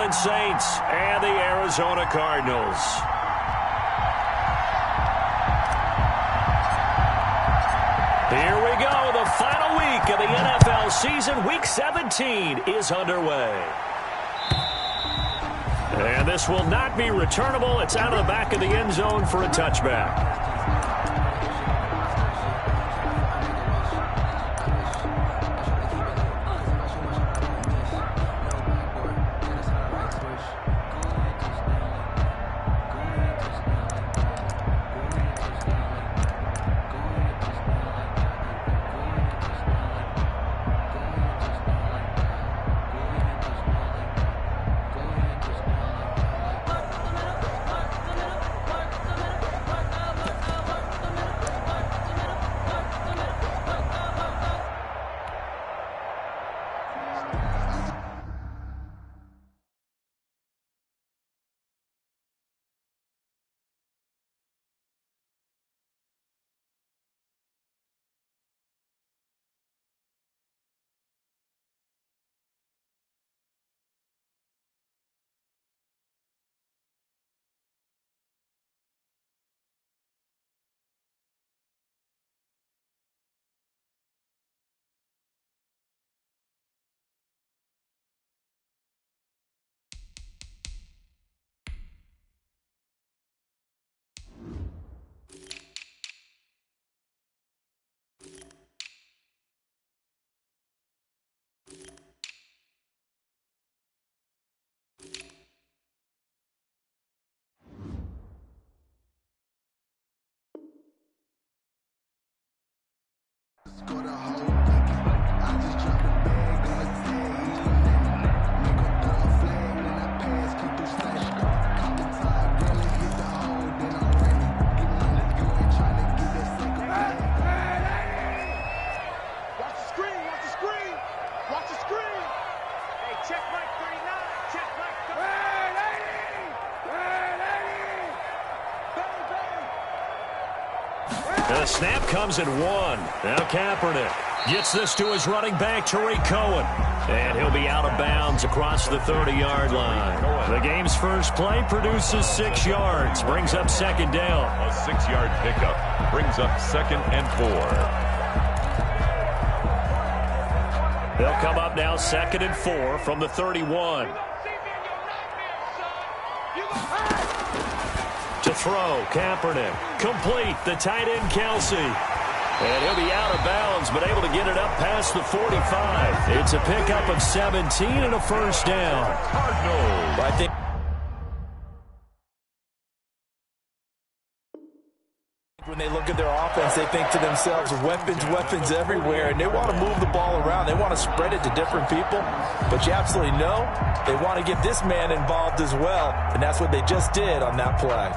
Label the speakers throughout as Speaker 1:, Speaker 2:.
Speaker 1: Orleans Saints and the Arizona Cardinals. Here we go. The final week of the NFL season. Week 17 is underway. And this will not be returnable. It's out of the back of the end zone for a touchback. The snap comes at 1. Now Kaepernick gets this to his running back, Tariq Cohen. And he'll be out of bounds across the 30-yard line. The game's first play produces 6 yards, brings up second down.
Speaker 2: A 6-yard pickup brings up 2nd and 4.
Speaker 1: They'll come up now 2nd and 4 from the 31. To throw, Kaepernick. Complete, the tight end, Kelsey. And he'll be out of bounds, but able to get it up past the 45. It's a pickup of 17 and a first down.
Speaker 2: Cardinals.
Speaker 3: I think when they look at their offense, they think to themselves, weapons everywhere, and they want to move the ball around. They want to spread it to different people, but you absolutely know they want to get this man involved as well, and that's what they just did on that play.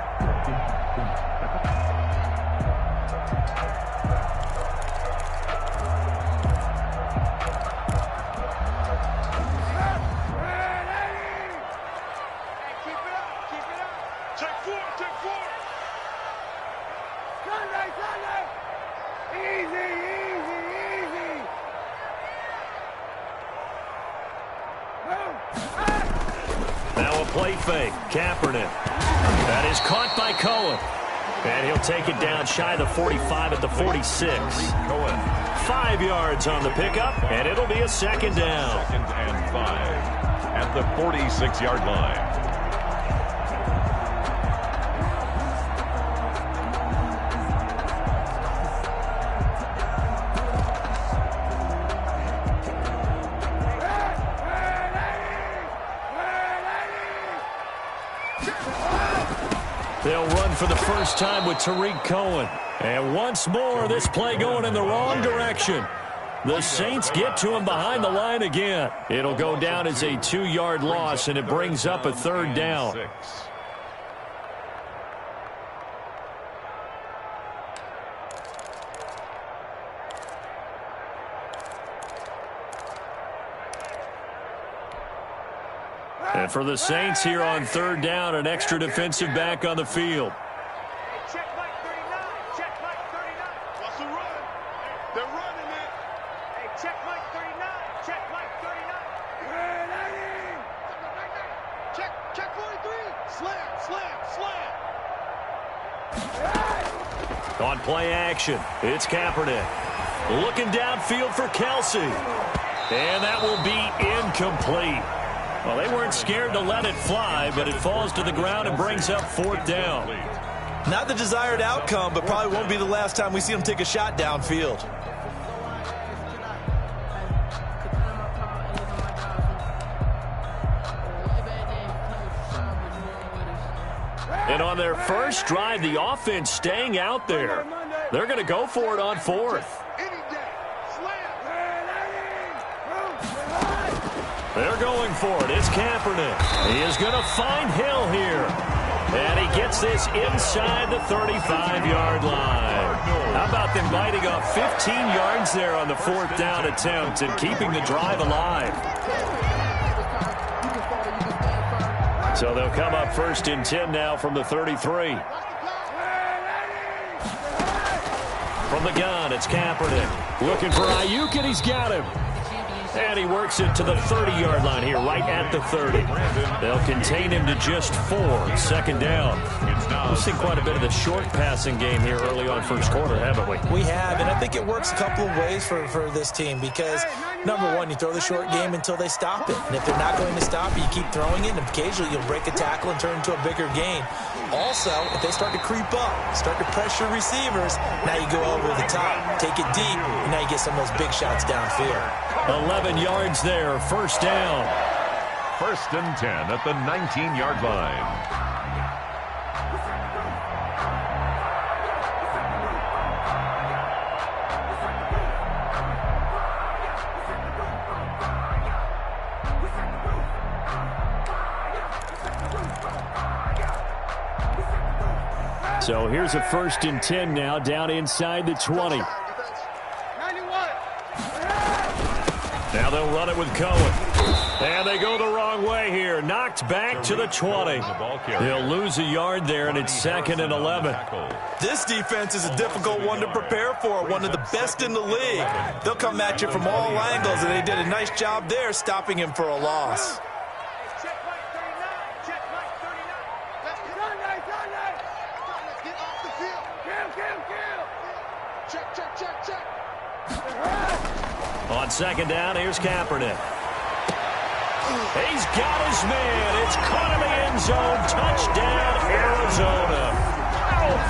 Speaker 1: Now a play fake. Kaepernick. That is caught by Cohen. And he'll take it down shy of the 45 at the 46.
Speaker 2: Cohen.
Speaker 1: 5 yards on the pickup, and it'll be a second down.
Speaker 2: 2nd and 5 at the 46-yard line.
Speaker 1: They'll run for the first time with Tariq Cohen. And once more, this play going in the wrong direction. The Saints get to him behind the line again. It'll go down as a 2-yard loss, and it brings up a third down. And for the Saints here on third down, an extra defensive back on the field.
Speaker 4: Check Mike 39. Check Mike 39. What's the run? They're running it. Hey, check Mike 39. Check Mike 39. Check 43. Slam, slam, slam.
Speaker 1: On play action, it's Kaepernick. Looking downfield for Kelce. And that will be incomplete. Well, they weren't scared to let it fly, but it falls to the ground and brings up 4th down.
Speaker 3: Not the desired outcome, but probably won't be the last time we see him take a shot downfield.
Speaker 1: And on their first drive, the offense staying out there. They're going to go for it on 4th. They're going for it. It's Kaepernick. He is going to find Hill here. And he gets this inside the 35-yard line. How about them biting off 15 yards there on the 4th down attempt and keeping the drive alive? So they'll come up 1st and 10 now from the 33. From the gun, it's Kaepernick. Looking for Ayuk, and he's got him. And he works it to the 30-yard line here, right at the 30. They'll contain him to just 4. 2nd down. We've seen quite a bit of the short passing game here early on first quarter, haven't we?
Speaker 3: We have, and I think it works a couple of ways for this team because, number one, you throw the short game until they stop it. And if they're not going to stop it, you keep throwing it, and occasionally you'll break a tackle and turn into a bigger gain. Also, if they start to creep up, start to pressure receivers, now you go over the top, take it deep, and now you get some of those big shots downfield.
Speaker 1: 11 yards there, 1st down.
Speaker 2: 1st and 10 at the 19-yard line.
Speaker 1: So here's a 1st and 10 now, down inside the 20. Now they'll run it with Cohen. And they go the wrong way here. Knocked back to the 20. They'll lose a yard there, and it's 2nd and 11.
Speaker 3: This defense is a difficult one to prepare for, one of the best in the league. They'll come at you from all angles, and they did a nice job there stopping him for a loss.
Speaker 4: Check Mike 39. Check Mike 39. Let's get off the field. Check.
Speaker 1: On 2nd down, here's Kaepernick. He's got his man. It's caught in the end zone. Touchdown, Arizona.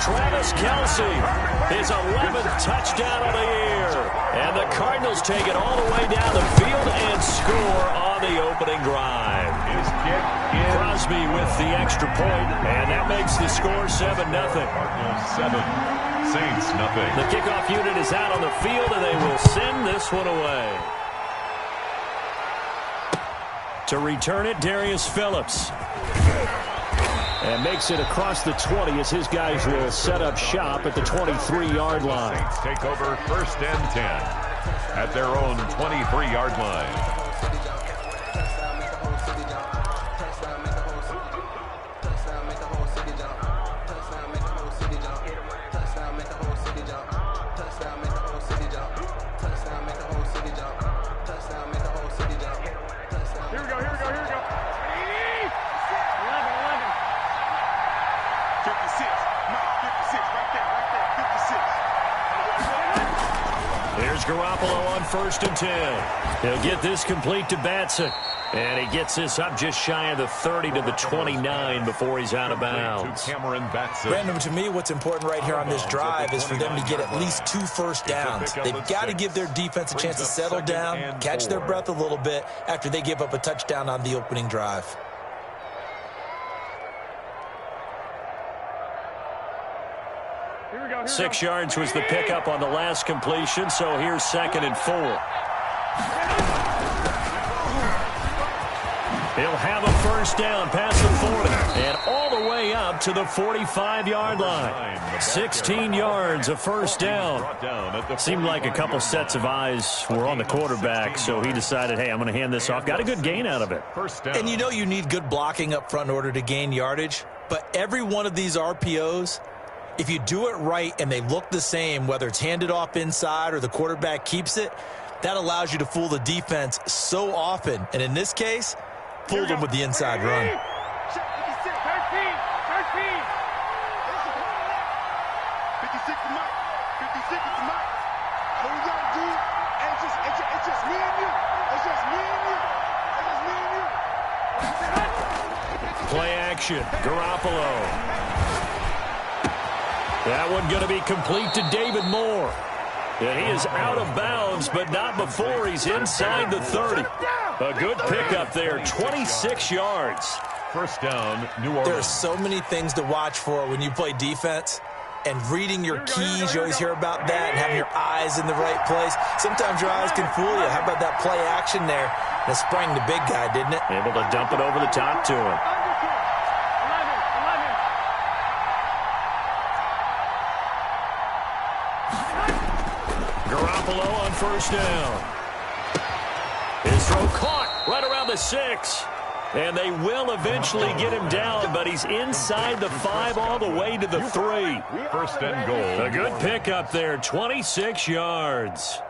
Speaker 1: Travis Kelce, his 11th touchdown of the year. And the Cardinals take it all the way down the field and score on the opening drive. Crosby with the extra point, and that makes the score 7-0.
Speaker 2: Cardinals 7, Saints nothing.
Speaker 1: The kickoff unit is out on the field, and they will send this one away. To return it, Darius Phillips. And makes it across the 20 as his guys will set up shop at the 23-yard line.
Speaker 2: Saints take over 1st and 10 at their own 23-yard line.
Speaker 1: Garoppolo on 1st and 10. He'll get this complete to Batson. And he gets this up just shy of the 30 to the 29 before he's out of bounds.
Speaker 2: Cameron Batson.
Speaker 3: Brandon, to me, what's important right here on this drive is for them to get at least 2 first downs. They've got to give their defense a chance to settle down, catch their breath a little bit after they give up a touchdown on the opening drive.
Speaker 4: Here we go.
Speaker 1: 6 yards was the pickup on the last completion, so here's 2nd and 4. He'll have a first down past the 40 and all the way up to the 45-yard line. 16 yards, a first down. Seemed like a couple sets of eyes were on the quarterback, so he decided, hey, I'm going to hand this off. Got a good gain out of it.
Speaker 3: And you know you need good blocking up front in order to gain yardage, but every one of these RPOs, if you do it right and they look the same, whether it's handed off inside or the quarterback keeps it, that allows you to fool the defense so often. And in this case, fooled them with the inside run.
Speaker 4: Check to Mike. 50 seconds to Mike. All we gotta do, and it's just me and you. It's just me and you. It's just me and you.
Speaker 1: Play action. Garoppolo. That one going to be complete to David Moore. And he is out of bounds, but not before he's inside the 30. A good pickup there, 26 yards.
Speaker 2: First down, New Orleans.
Speaker 3: There are so many things to watch for when you play defense. And reading your keys, you always hear about that, and having your eyes in the right place. Sometimes your eyes can fool you. How about that play action there? That sprang the big guy, didn't it?
Speaker 1: Able to dump it over the top to him. Garoppolo on first down. His throw caught right around the 6. And they will eventually get him down, but he's inside the 5 all the way to the 3.
Speaker 2: First and goal.
Speaker 1: A good pickup there, 26 yards.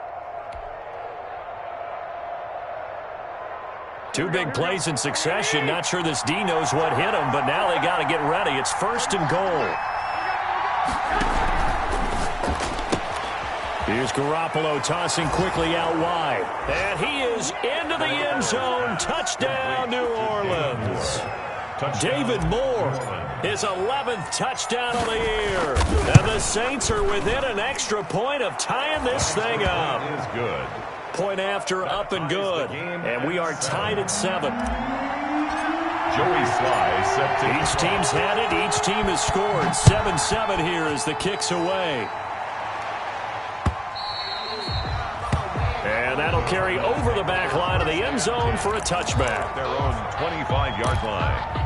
Speaker 1: 2 big plays in succession. Not sure this D knows what hit him, but now they got to get ready. It's first and goal. Here's Garoppolo tossing quickly out wide. And he is into the end zone. Touchdown, New Orleans. David Moore, his 11th touchdown of the year. And the Saints are within an extra point of tying this thing up.
Speaker 2: Is good.
Speaker 1: Point after, up and good. And we are tied at 7.
Speaker 2: Joey Sly set to...
Speaker 1: Each team's had it. Each team has scored. 7-7 here as the kick's away. And that'll carry over the back line of the end zone for a touchback.
Speaker 2: Their own 25-yard line.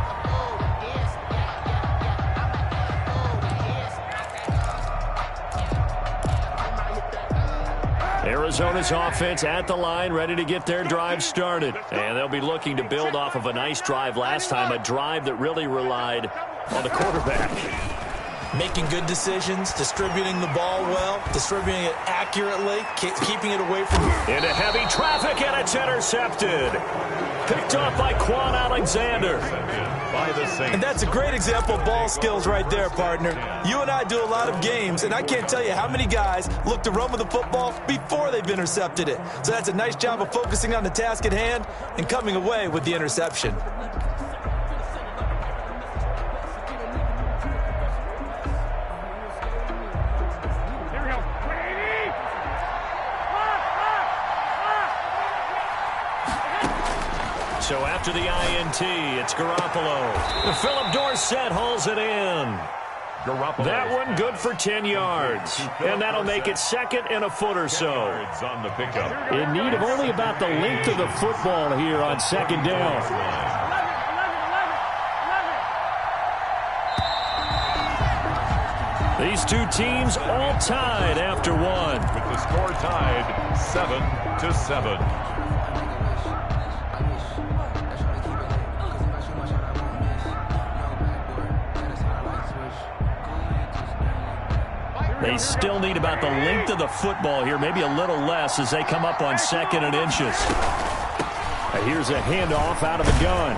Speaker 1: Arizona's offense at the line, ready to get their drive started. And they'll be looking to build off of a nice drive last time, a drive that really relied on the quarterback.
Speaker 3: Making good decisions, distributing the ball well, distributing it accurately, keeping it away from...
Speaker 1: Into heavy traffic, and it's intercepted. Picked off by Quan Alexander.
Speaker 2: By the Saints.
Speaker 3: And that's a great example of ball skills right there, partner. You and I do a lot of games, and I can't tell you how many guys look to run with the football before they've intercepted it. So that's a nice job of focusing on the task at hand and coming away with the interception.
Speaker 1: So after the INT, it's Garoppolo. Philip Dorsett hauls it in.
Speaker 2: Garoppolo.
Speaker 1: That one good for 10 yards. And that'll make it second and a foot or so.
Speaker 2: On the pickup.
Speaker 1: In need of only about the length of the football here on second down. These two teams all tied after one.
Speaker 2: With the score tied 7-7.
Speaker 1: They still need about the length of the football here, maybe a little less as they come up on second and inches. Here's a handoff out of the gun.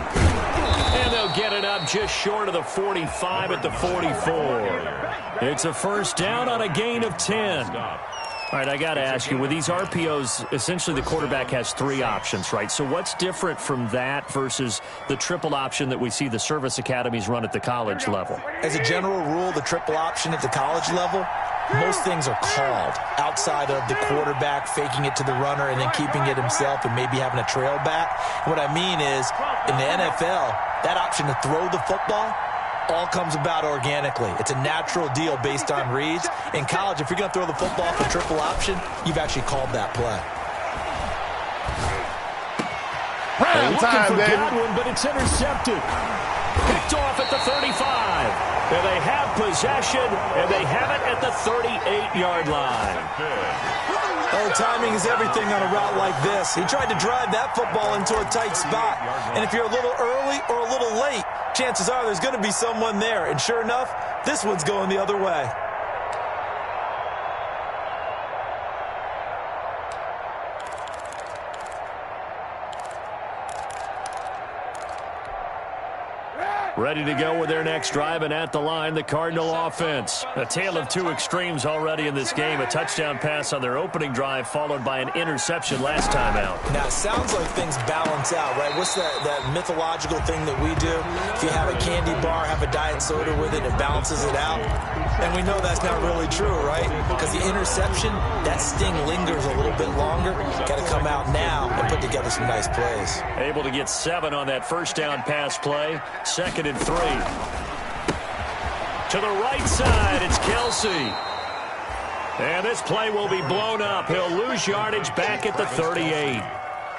Speaker 1: And they'll get it up just short of the 45 at the 44. It's a first down on a gain of 10. All right, I got to ask you, with these RPOs, essentially the quarterback has 3 options, right? So what's different from that versus the triple option that we see the service academies run at the college level?
Speaker 3: As a general rule, the triple option at the college level, most things are called outside of the quarterback faking it to the runner and then keeping it himself and maybe having a trail back. What I mean is, in the NFL, that option to throw the football all comes about organically. It's a natural deal based on reads. In college, if you're going to throw the football for triple option, you've actually called that play.
Speaker 1: Looking for Godwin, but it's intercepted. Picked off at the 35. And they have possession, and they have it at the 38-yard line.
Speaker 3: Oh, timing is everything on a route like this. He tried to drive that football into a tight spot. And if you're a little early or a little late, chances are there's going to be someone there. And sure enough, this one's going the other way.
Speaker 1: Ready to go with their next drive, and at the line, the Cardinal offense. A tale of two extremes already in this game. A touchdown pass on their opening drive, followed by an interception last time out.
Speaker 3: Now, it sounds like things balance out, right? What's that mythological thing that we do? If you have a candy bar, have a diet soda with it, it balances it out. And we know that's not really true, right? Because the interception, that sting lingers a little bit longer. Got to come out now and put together some nice plays.
Speaker 1: Able to get 7 on that first down pass play. 2nd and 3. To the right side, it's Kelce. And this play will be blown up. He'll lose yardage back at the 38.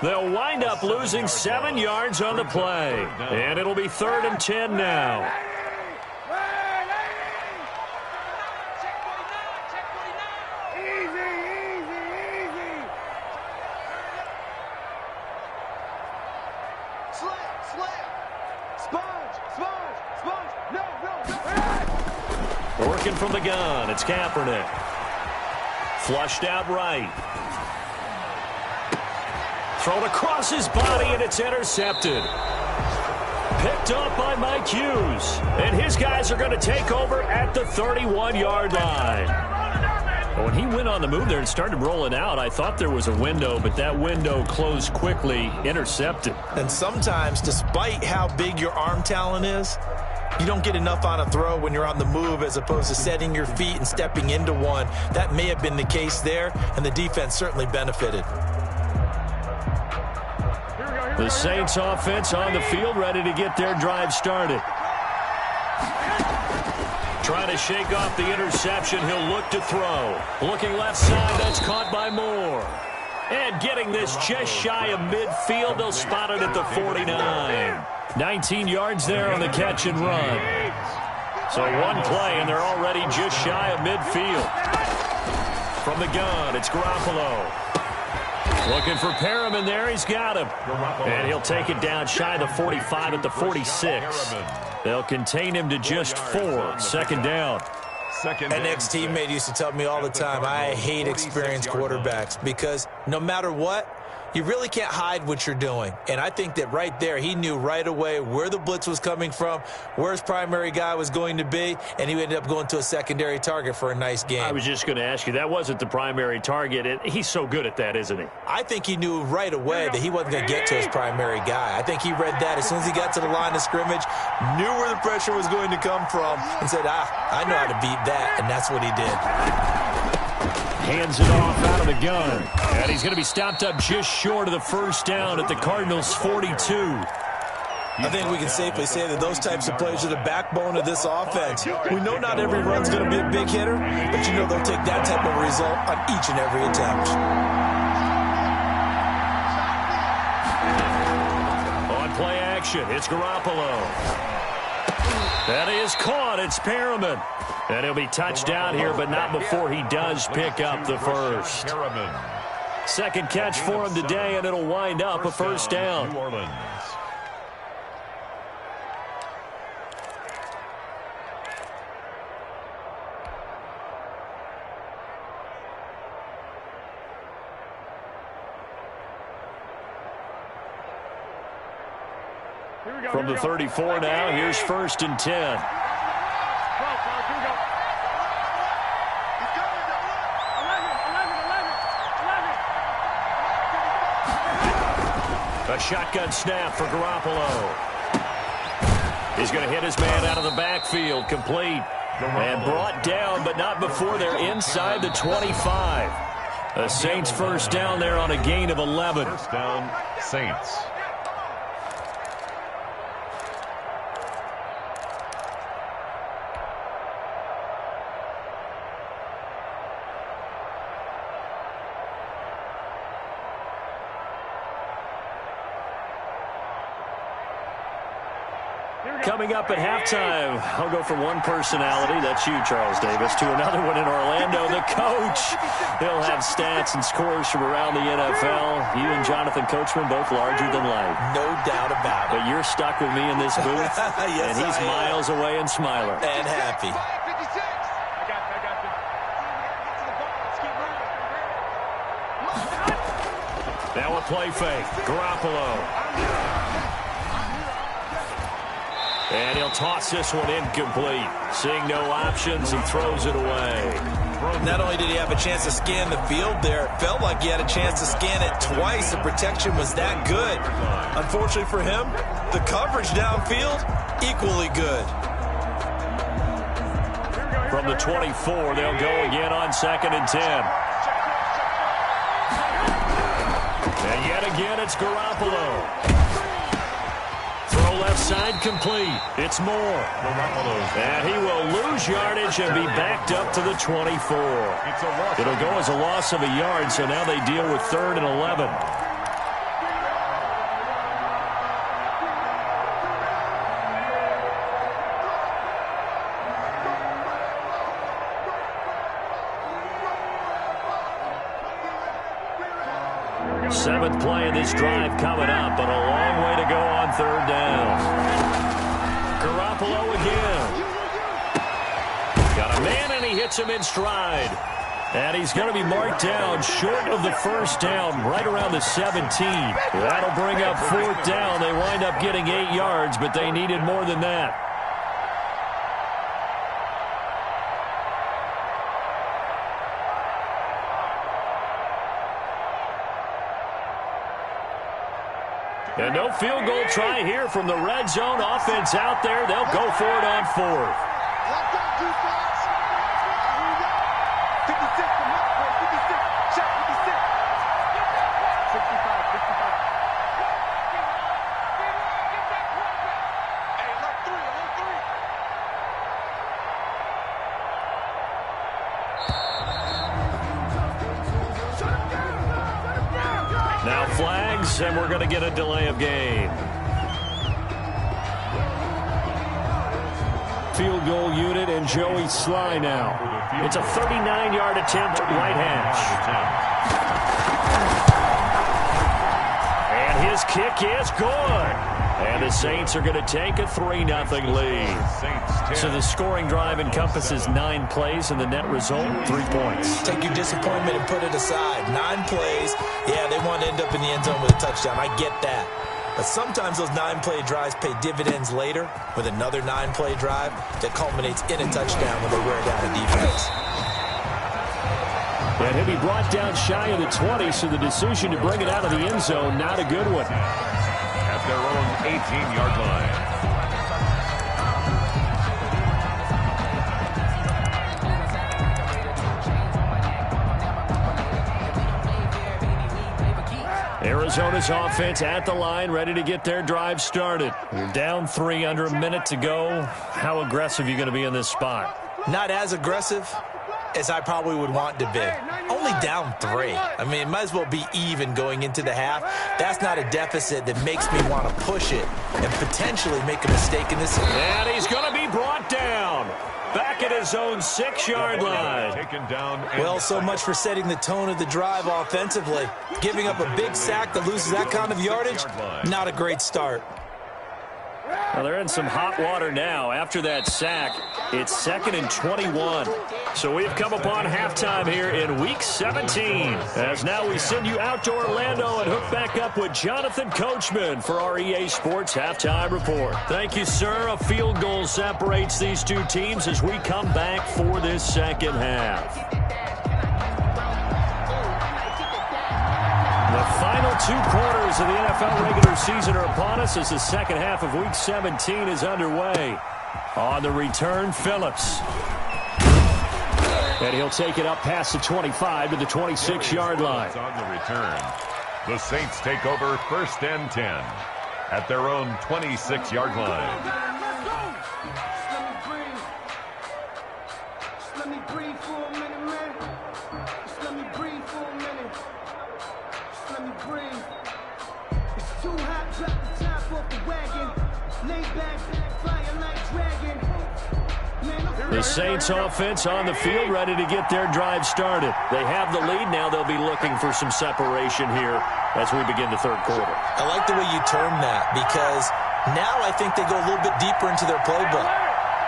Speaker 1: They'll wind up losing 7 yards on the play. And it'll be 3rd and 10 now. Working from the gun, it's Kaepernick. Flushed out right. Thrown across his body, and it's intercepted. Picked up by Mike Hughes. And his guys are going to take over at the 31-yard line. When he went on the move there and started rolling out, I thought there was a window, but that window closed quickly, intercepted.
Speaker 3: And sometimes, despite how big your arm talent is, you don't get enough on a throw when you're on the move as opposed to setting your feet and stepping into one. That may have been the case there, and the defense certainly benefited.
Speaker 1: The Saints offense on the field, ready to get their drive started. Trying to shake off the interception. He'll look to throw. Looking left side, that's caught by Moore. And getting this just shy of midfield, they'll spot it at the 49. 19 yards there on the catch and run. So one play, and they're already just shy of midfield. From the gun, it's Garoppolo. Looking for Perriman there. He's got him. And he'll take it down shy of the 45 at the 46. They'll contain him to just 4. 2nd down.
Speaker 3: An ex-teammate used to tell me all the time, I hate experienced quarterbacks because no matter what, you really can't hide what you're doing. And I think that right there, he knew right away where the blitz was coming from, where his primary guy was going to be, and he ended up going to a secondary target for a nice game.
Speaker 1: I was just going to ask you, that wasn't the primary target. He's so good at that, isn't he?
Speaker 3: I think he knew right away that he wasn't going to get to his primary guy. I think he read that as soon as he got to the line of scrimmage, knew where the pressure was going to come from, and said, I know how to beat that, and that's what he did.
Speaker 1: Hands it off out of the gun. And he's going to be stopped up just short of the first down at the Cardinals' 42.
Speaker 3: I think we can safely say that those types of plays are the backbone of this offense. We know not every run's going to be a big hitter, but you know they'll take that type of result on each and every attempt.
Speaker 1: On play action, it's Garoppolo. That is caught. It's Perriman. And he'll be touched down here, but not before he does pick up the first. 2nd catch for him today, and it'll wind up a first down.
Speaker 2: New Orleans.
Speaker 1: From the 34 now, here's 1st and 10. A shotgun snap for Garoppolo. He's going to hit his man out of the backfield, complete. And brought down, but not before they're inside the 25. The Saints first down there on a gain of 11.
Speaker 2: First down, Saints.
Speaker 1: Coming up at halftime, I'll go from one personality, that's you, Charles Davis, to another one in Orlando, the coach. He'll have stats and scores from around the NFL. You and Jonathan Coachman, both larger than life.
Speaker 3: No doubt about it.
Speaker 1: But you're stuck with me in this booth,
Speaker 3: yes,
Speaker 1: and he's miles away and smiling.
Speaker 3: And happy.
Speaker 1: Now a play fake. Garoppolo. And he'll toss this one incomplete. Seeing no options, he throws it away.
Speaker 3: Not only did he have a chance to scan the field there, it felt like he had a chance to scan it twice. The protection was that good. Unfortunately for him, the coverage downfield, equally good.
Speaker 1: From the 24, they'll go again on 2nd and 10. And yet again, it's Garoppolo. Throw left side complete. It's Moore. And he will lose yardage and be backed up to the 24. It'll go as a loss of a yard, so now they deal with 3rd and 11. Seventh play of this drive coming up, but a long way to go on 3rd down. Garoppolo again. Got a man, and he hits him in stride. And he's going to be marked down short of the 1st down, right around the 17. That'll bring up 4th down. They wind up getting 8 yards, but they needed more than that. And no field goal try here from the red zone. Offense out there. They'll go for it on 4th.
Speaker 4: 56, come on, 56, check 56. 65, 55. Hey, alert 3, alert 3.
Speaker 1: Now flags, and we're going to get a delay of game. Field goal unit and Joey Sly now. It's a 39-yard attempt, right hash. And his kick is good. And the Saints are going to take a 3-0 lead. So the scoring drive encompasses 9 plays, and the net result, 3 points.
Speaker 3: Take your disappointment and put it aside. 9 plays. Yeah, they want to end up in the end zone with a touchdown. I get that. But sometimes those 9-play drives pay dividends later with another 9-play drive that culminates in a touchdown when they wear down a defense.
Speaker 1: And he'll be brought down shy of the 20, so the decision to bring it out of the end zone, not a good one.
Speaker 2: At their own 18-yard line.
Speaker 1: Arizona's offense at the line, ready to get their drive started. You're down 3, under a minute to go. How aggressive are you going to be in this spot?
Speaker 3: Not as aggressive as I probably would want to be. Only down 3. I mean, it might as well be even going into the half. That's not a deficit that makes me want to push it and potentially make a mistake in this.
Speaker 1: And he's going to be brought down. Back at his own 6-yard line.
Speaker 2: Taken down.
Speaker 3: Well, so much for setting the tone of the drive offensively. Giving up a big sack that loses that kind of yardage, not a great start.
Speaker 1: Well, they're in some hot water now. After that sack, it's 2nd and 21. So we've come upon halftime here in Week 17. As now we send you out to Orlando and hook back up with Jonathan Coachman for our EA Sports Halftime Report. Thank you, sir. A field goal separates these two teams as we come back for this second half. The final 2 quarters of the NFL regular season are upon us as the second half of Week 17 is underway. On the return, Phillips. And he'll take it up past the 25 to the 26-yard line.
Speaker 2: On the return, the Saints take over 1st and 10 at their own 26-yard line.
Speaker 1: The Saints offense on the field, ready to get their drive started. They have the lead. Now they'll be looking for some separation here as we begin the 3rd quarter.
Speaker 3: I like the way you term that, because now I think they go a little bit deeper into their playbook.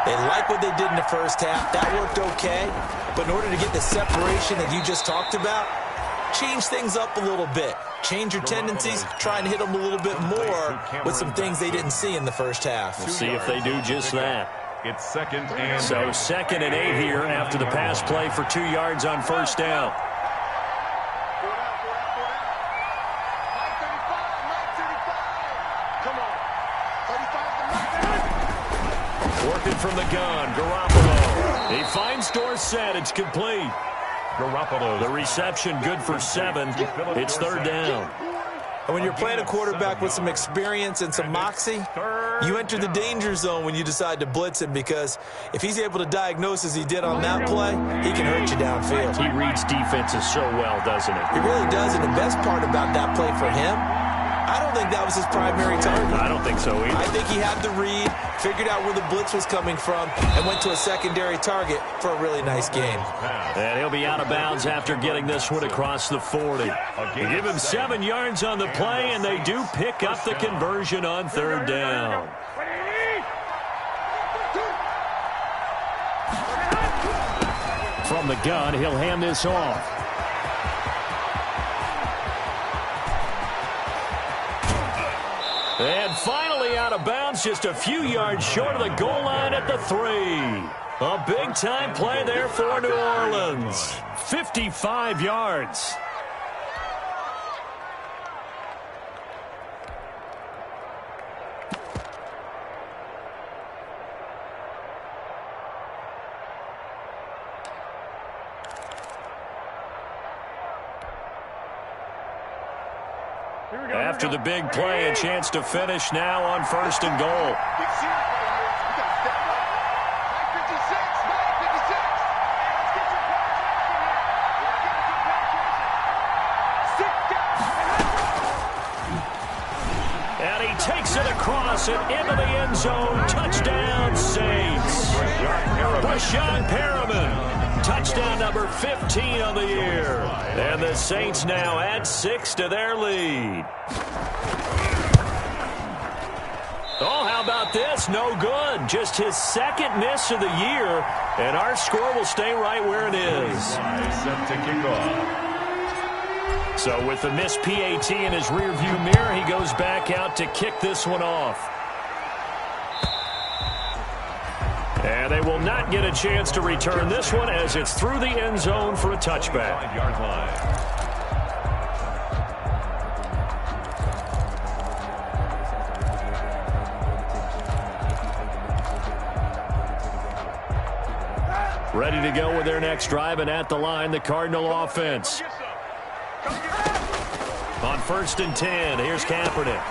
Speaker 3: They like what they did in the first half. That worked okay. But in order to get the separation that you just talked about, change things up a little bit. Change your tendencies, try and hit them a little bit more with some things they didn't see in the first half.
Speaker 1: We'll see if they do just that.
Speaker 2: It's 2nd and 8.
Speaker 1: So 2nd and 8 here after the pass play for 2 yards on first down. Working from the gun, Garoppolo. He finds Dorsett. It's complete.
Speaker 2: Garoppolo.
Speaker 1: The reception good for 7. It's 3rd down.
Speaker 3: And when you're playing a quarterback with some experience and some moxie, you enter the danger zone when you decide to blitz him, because if he's able to diagnose as he did on that play, he can hurt you downfield.
Speaker 1: He reads defenses so well, doesn't he?
Speaker 3: He really does, and the best part about that play for him, I don't think that was his primary target.
Speaker 1: I don't think so either.
Speaker 3: I think he had the read, figured out where the blitz was coming from, and went to a secondary target for a really nice game.
Speaker 1: And he'll be out of bounds after getting this one across the 40. They give him 7 yards on the play, and they do pick up the conversion on 3rd down. From the gun, he'll hand this off. And finally out of bounds, just a few yards short of the goal line at the 3. A big-time play there for New Orleans. 55 yards. After the big play, a chance to finish now on 1st and goal. And he takes it across and into the end zone. Touchdown, Saints. Breshad Perriman. Touchdown number 15 on the year. And the Saints now add 6 to their lead. Oh, how about this? No good. Just his 2nd miss of the year. And our score will stay right where it is.
Speaker 2: Set to kick off.
Speaker 1: So with the missed PAT in his rearview mirror, he goes back out to kick this one off. And they will not get a chance to return this one as it's through the end zone for a touchback.
Speaker 2: 5-yard line.
Speaker 1: Ready to go with their next drive, and at the line, the Cardinal offense. On 1st and 10, here's Kaepernick.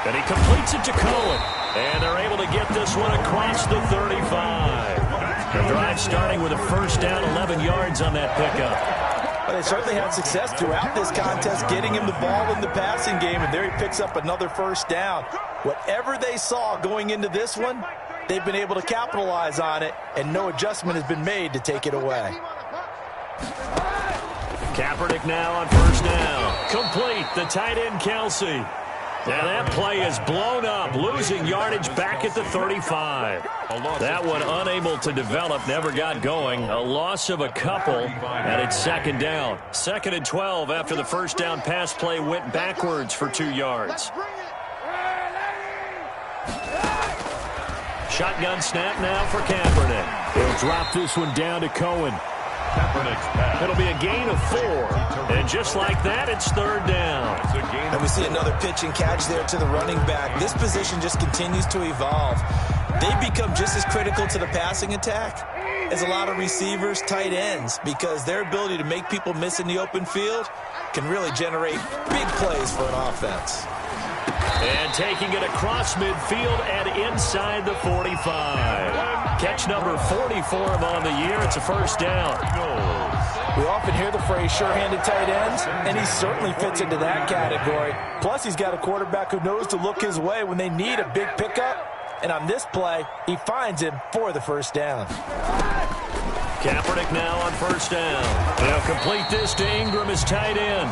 Speaker 1: And he completes it to Cohen. And they're able to get this one across the 35. The drive starting with a 1st down, 11 yards on that pickup.
Speaker 3: But they certainly had success throughout this contest, getting him the ball in the passing game, and there he picks up another 1st down. Whatever they saw going into this one, they've been able to capitalize on it, and no adjustment has been made to take it away.
Speaker 1: Kaepernick now on 1st down. Complete, the tight end Kelsey. Now that play is blown up, losing yardage back at the 35. That one unable to develop, never got going. A loss of a couple, and it's 2nd down. 2nd and 12 after the 1st down pass play went backwards for 2 yards. Shotgun snap now for Kaepernick. He'll drop this one down to Cohen. It'll be a gain of 4. And just like that, it's 3rd down.
Speaker 3: And we see another pitch and catch there to the running back. This position just continues to evolve. They become just as critical to the passing attack as a lot of receivers, tight ends, because their ability to make people miss in the open field can really generate big plays for an offense.
Speaker 1: And taking it across midfield and inside the 45. Catch number 40 for him on the year. It's a 1st down.
Speaker 3: We often hear the phrase sure-handed tight ends, and he certainly fits into that category. Plus, he's got a quarterback who knows to look his way when they need a big pickup. And on this play, he finds him for the 1st down.
Speaker 1: Kaepernick now on 1st down. They'll complete this to Ingram as tight end.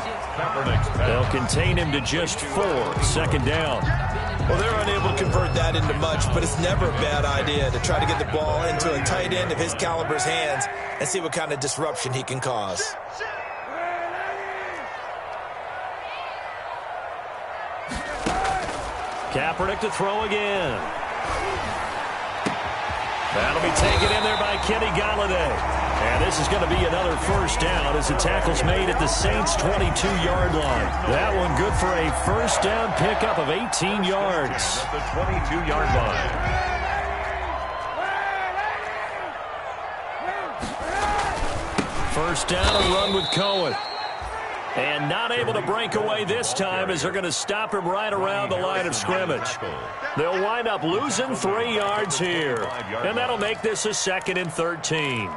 Speaker 1: They'll contain him to just 4. 2nd down.
Speaker 3: Well, they're unable to convert that into much, but it's never a bad idea to try to get the ball into a tight end of his caliber's hands and see what kind of disruption he can cause.
Speaker 1: Kaepernick to throw again. That'll be taken in there by Kenny Golladay. And this is going to be another first down as the tackle's made at the Saints' 22-yard line. That one good for a first down pickup of 18 yards.
Speaker 2: At the 22-yard line.
Speaker 1: First down and run with Cohen. And not able to break away this time as they're going to stop him right around the line of scrimmage. They'll wind up losing 3 yards here. And that'll make this a 2nd and 13.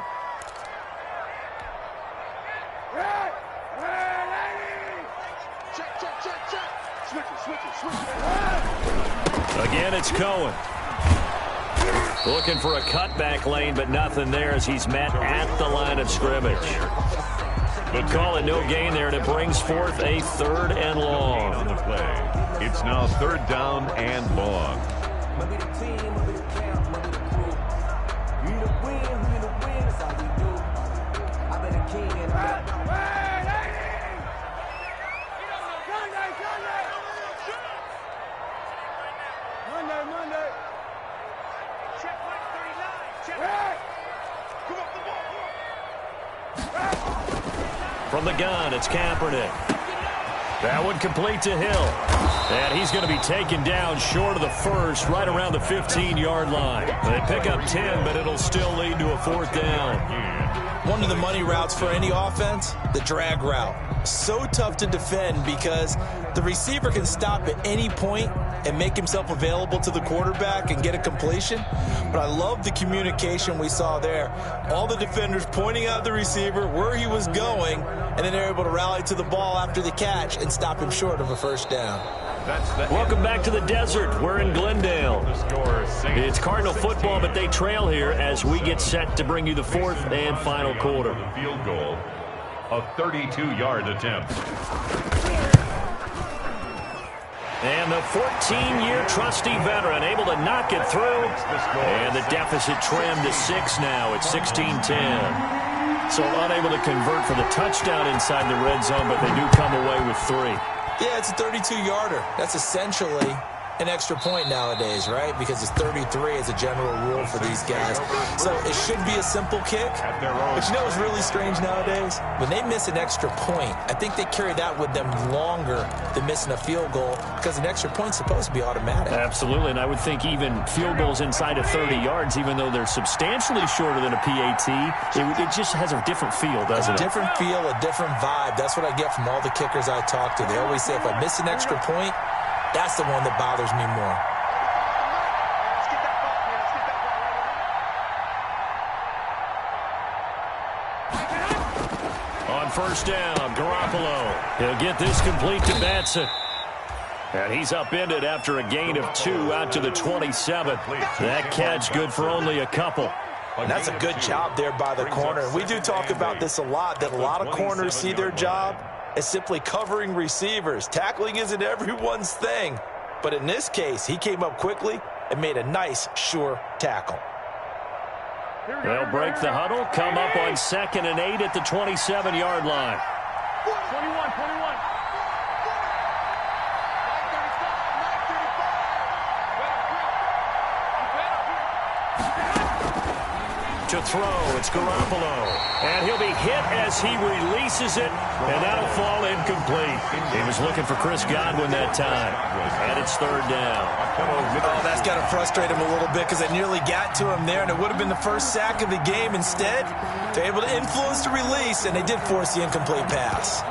Speaker 1: Again, it's Cohen. Looking for a cutback lane, but nothing there as he's met at the line of scrimmage. But call it no gain there, and it brings forth a 3rd and long.
Speaker 2: On the play. It's now 3rd down and long.
Speaker 4: Monday. Check 139. Check. Come on.
Speaker 1: From the gun, it's Kaepernick. That one complete to Hill. And he's going to be taken down short of the first, right around the 15-yard line. They pick up 10, but it'll still lead to a 4th down.
Speaker 3: One of the money routes for any offense, the drag route. So tough to defend because the receiver can stop at any point and make himself available to the quarterback and get a completion. But I love the communication we saw there. All the defenders pointing out the receiver, where he was going, and then they're able to rally to the ball after the catch and stop him short of a first down.
Speaker 1: Welcome back to the desert. We're in Glendale. It's Cardinal football, but they trail here as we get set to bring you the 4th and final quarter.
Speaker 2: Field goal, a 32-yard attempt.
Speaker 1: And the 14-year trusty veteran able to knock it through. And the deficit trimmed to 6 now at 16-10. So unable to convert for the touchdown inside the red zone, but they do come away with 3.
Speaker 3: Yeah, it's a 32-yarder. That's essentially an extra point nowadays, right? Because it's 33 as a general rule for these guys. So it should be a simple kick. But you know what's really strange nowadays? When they miss an extra point, I think they carry that with them longer than missing a field goal because an extra point's supposed to be automatic.
Speaker 1: Absolutely, and I would think even field goals inside of 30 yards, even though they're substantially shorter than a PAT, it just has a different feel, doesn't it?
Speaker 3: A different feel, a different vibe. That's what I get from all the kickers I talk to. They always say if I miss an extra point, that's the one that bothers me more.
Speaker 1: On first down, Garoppolo. He'll get this complete to Batson. And he's upended after a gain of 2 out to the 27. That catch good for only a couple.
Speaker 3: And that's a good job there by the corner. We do talk about this a lot, that a lot of corners see their job as simply covering receivers. Tackling isn't everyone's thing. But in this case, he came up quickly and made a nice, sure tackle.
Speaker 1: They'll break the huddle, come up on 2nd and 8 at the 27-yard line.
Speaker 4: 21.
Speaker 1: To throw, it's Garoppolo. And he'll be hit as he releases it, and that'll fall incomplete. He was looking for Chris Godwin that time, and it's 3rd down.
Speaker 3: Oh, that's got to frustrate him a little bit because I nearly got to him there, and it would have been the first sack of the game. Instead, they're able to influence the release, and they did force the incomplete pass.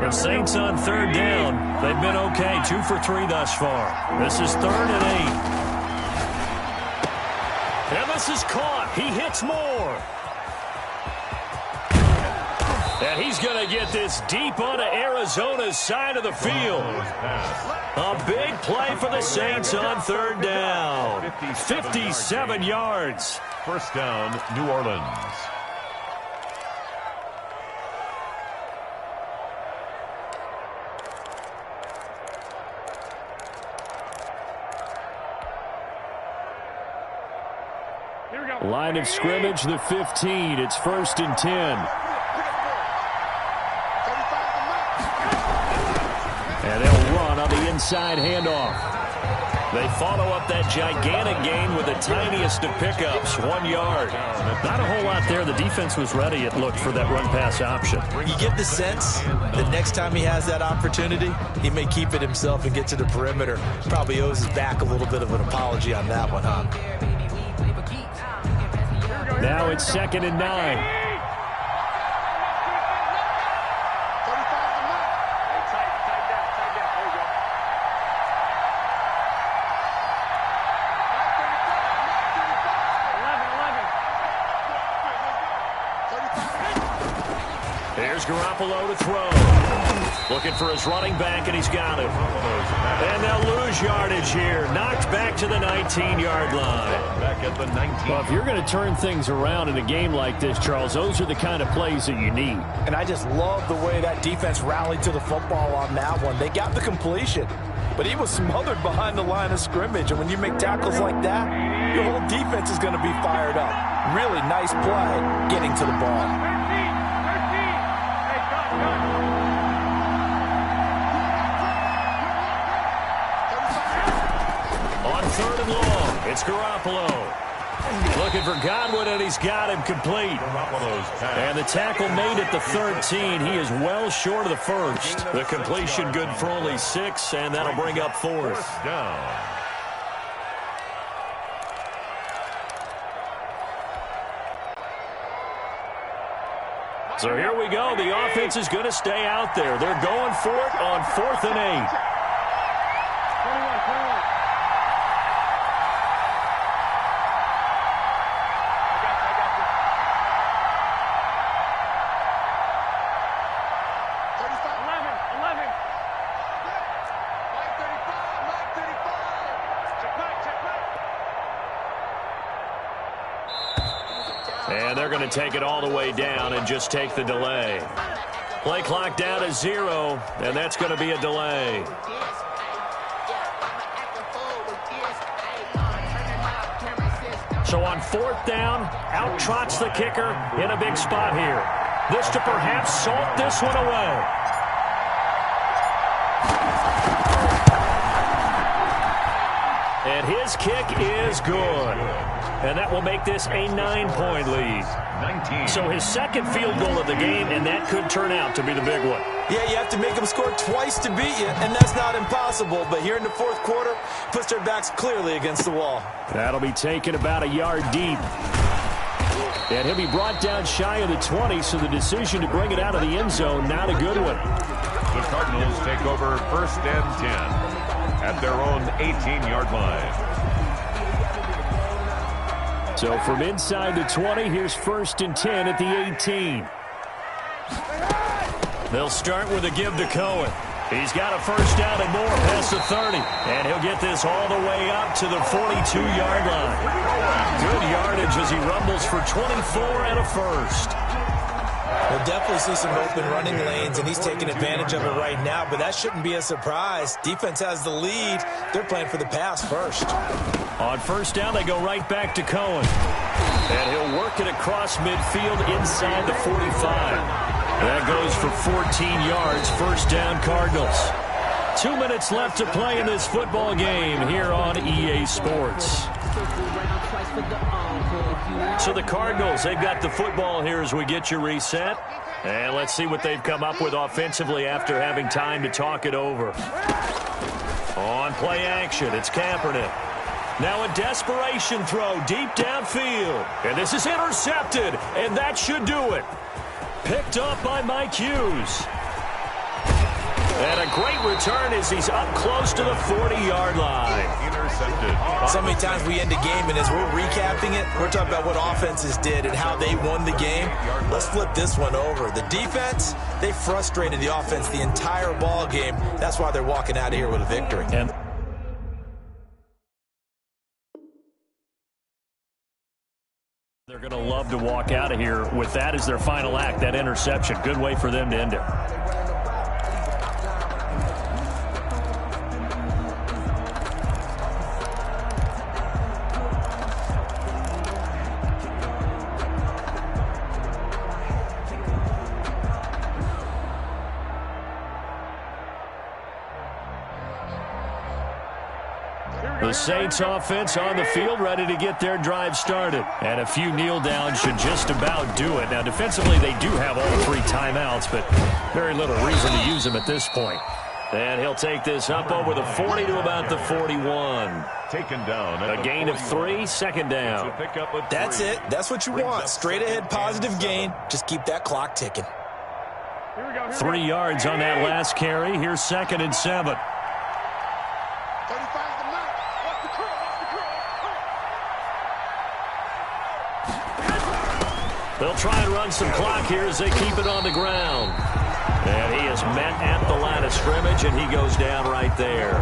Speaker 1: The Saints on 3rd down. They've been okay, 2 for 3 thus far. This is 3rd and 8. And this is caught. He hits more. And he's going to get this deep onto Arizona's side of the field. A big play for the Saints on 3rd down. 57 yards.
Speaker 2: First down, New Orleans.
Speaker 4: Here we go.
Speaker 1: Line of scrimmage, the 15. It's 1st and 10. And they'll run on the inside handoff. They follow up that gigantic gain with the tiniest of pickups, 1 yard. Not a whole lot there. The defense was ready, it looked, for that run-pass option.
Speaker 3: You get the sense that next time he has that opportunity, he may keep it himself and get to the perimeter. Probably owes his back a little bit of an apology on that one, huh?
Speaker 1: Now it's 2nd and 9. Here's Garoppolo to throw. Looking for his running back, and he's got him. And they'll lose yardage here. Knocked back to the 19-yard line.
Speaker 2: Back at the 19.
Speaker 1: Well, if you're going to turn things around in a game like this, Charles, those are the kind of plays that you need.
Speaker 3: And I just love the way that defense rallied to the football on that one. They got the completion, but he was smothered behind the line of scrimmage. And when you make tackles like that, your whole defense is going to be fired up. Really nice play getting to the ball.
Speaker 1: On 3rd and long, it's Garoppolo. Looking for Godwin, and he's got him complete. And the tackle made at the 13. He is well short of the first. The completion good for only 6, and that'll bring up 4th
Speaker 2: down.
Speaker 1: So here we go. The offense is going to stay out there. They're going for it on 4th and 8. And they're going to take it all the way down and just take the delay. Play clock down to 0, and that's going to be a delay. So on 4th down, out trots the kicker in a big spot here. This to perhaps salt this one away. And his kick is good. And that will make this a 9-point lead.
Speaker 2: 19.
Speaker 1: So his second field goal of the game, and that could turn out to be the big one.
Speaker 3: Yeah, you have to make them score twice to beat you, and that's not impossible. But here in the 4th quarter, puts their backs clearly against the wall.
Speaker 1: That'll be taken about a yard deep. And he'll be brought down shy of the 20, so the decision to bring it out of the end zone, not a good one.
Speaker 2: The Cardinals take over 1st and 10 at their own 18-yard line.
Speaker 1: So from inside the 20, here's 1st and 10 at the 18. They'll start with a give to Cohen. He's got a 1st down and more past the 30. And he'll get this all the way up to the 42-yard line. Good yardage as he rumbles for 24 and a 1st.
Speaker 3: We'll definitely see some open running lanes, and he's taking advantage of it right now, but that shouldn't be a surprise. Defense has the lead. They're playing for the pass first.
Speaker 1: On 1st down, they go right back to Cohen. And he'll work it across midfield inside the 45. That goes for 14 yards, 1st down Cardinals. 2 minutes left to play in this football game here on EA Sports. So the Cardinals, they've got the football here as we get you reset. And let's see what they've come up with offensively after having time to talk it over. On play action, it's Kaepernick. Now a desperation throw deep downfield. And this is intercepted, and that should do it. Picked up by Mike Hughes. And a great return as he's up close to the 40-yard line.
Speaker 2: Intercepted.
Speaker 3: So many times we end a game, and as we're recapping it, we're talking about what offenses did and how they won the game. Let's flip this one over. The defense, they frustrated the offense the entire ball game. That's why they're walking out of here with a victory.
Speaker 1: And they're going to love to walk out of here with that as their final act, that interception. Good way for them to end it. The Saints offense on the field, ready to get their drive started. And a few kneel downs should just about do it. Now, defensively, they do have all 3 timeouts, but very little reason to use them at this point. And he'll take this up over the 40 to about the 41.
Speaker 2: Taken down.
Speaker 1: A gain of 3, second down.
Speaker 3: That's it. That's what you want. Straight ahead positive gain. Just keep that clock ticking.
Speaker 1: 3 yards on that last carry. Here's 2nd and 7.
Speaker 4: 35 the mark. Watch the curl.
Speaker 1: They'll try and run some clock here as they keep it on the ground. And he is met at the line of scrimmage, and he goes down right there.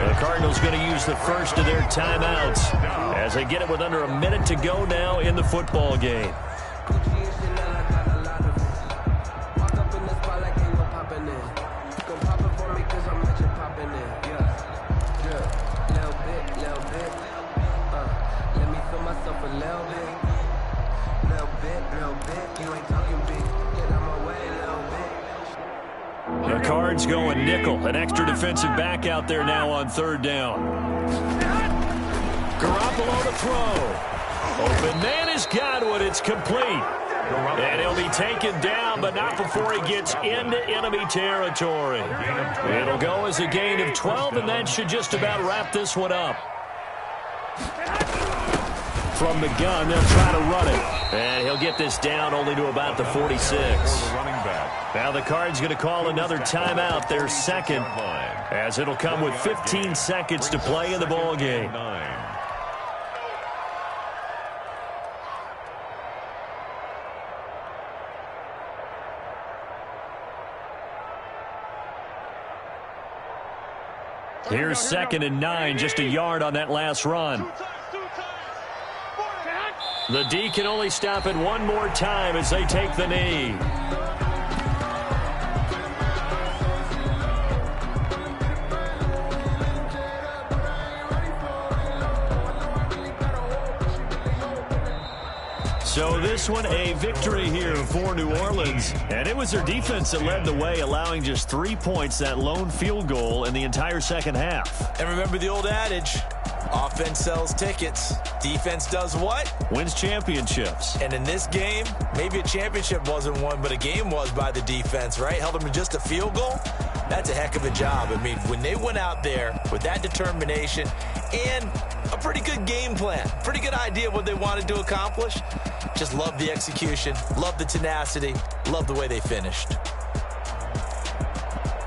Speaker 1: The Cardinals going to use the first of their timeouts as they get it with under a minute to go now in the football game. The Cards going nickel. An extra defensive back out there now on 3rd down. Garoppolo to throw. Open man is Godwin. It's complete. And he'll be taken down, but not before he gets into enemy territory. It'll go as a gain of 12, and that should just about wrap this one up. From the gun, they'll try to run it. And he'll get this down only to about the 46. Now the Cards going to call another timeout, their 2nd, as it'll come with 15 seconds to play in the ball game. Here's 2nd and 9, just a yard on that last run. The D can only stop it one more time as they take the knee. So this one a victory here for New Orleans. And it was their defense that led the way, allowing just 3 points, that lone field goal in the entire second half.
Speaker 3: And remember the old adage, offense sells tickets. Defense does what?
Speaker 1: Wins championships.
Speaker 3: And in this game, maybe a championship wasn't won, but a game was by the defense, right? Held them to just a field goal. That's a heck of a job. I mean, when they went out there with that determination and a pretty good game plan, pretty good idea of what they wanted to accomplish, just love the execution, love the tenacity, love the way they finished.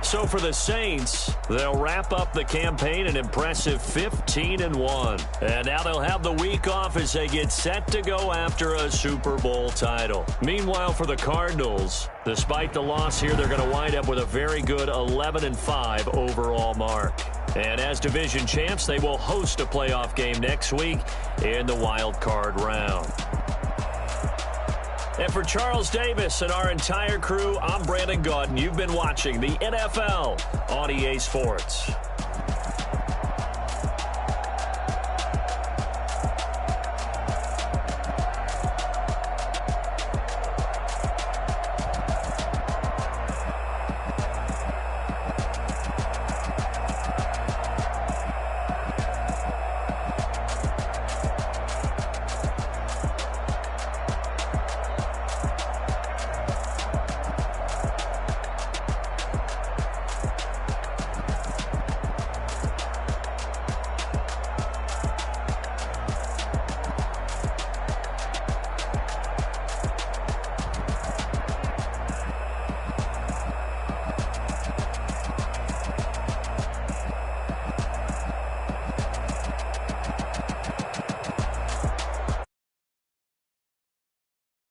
Speaker 1: So for the Saints, they'll wrap up the campaign an impressive 15-1. And now they'll have the week off as they get set to go after a Super Bowl title. Meanwhile, for the Cardinals, despite the loss here, they're going to wind up with a very good 11-5 overall mark. And as division champs, they will host a playoff game next week in the wild card round. And for Charles Davis and our entire crew, I'm Brandon Gaudin. You've been watching the NFL on EA Sports.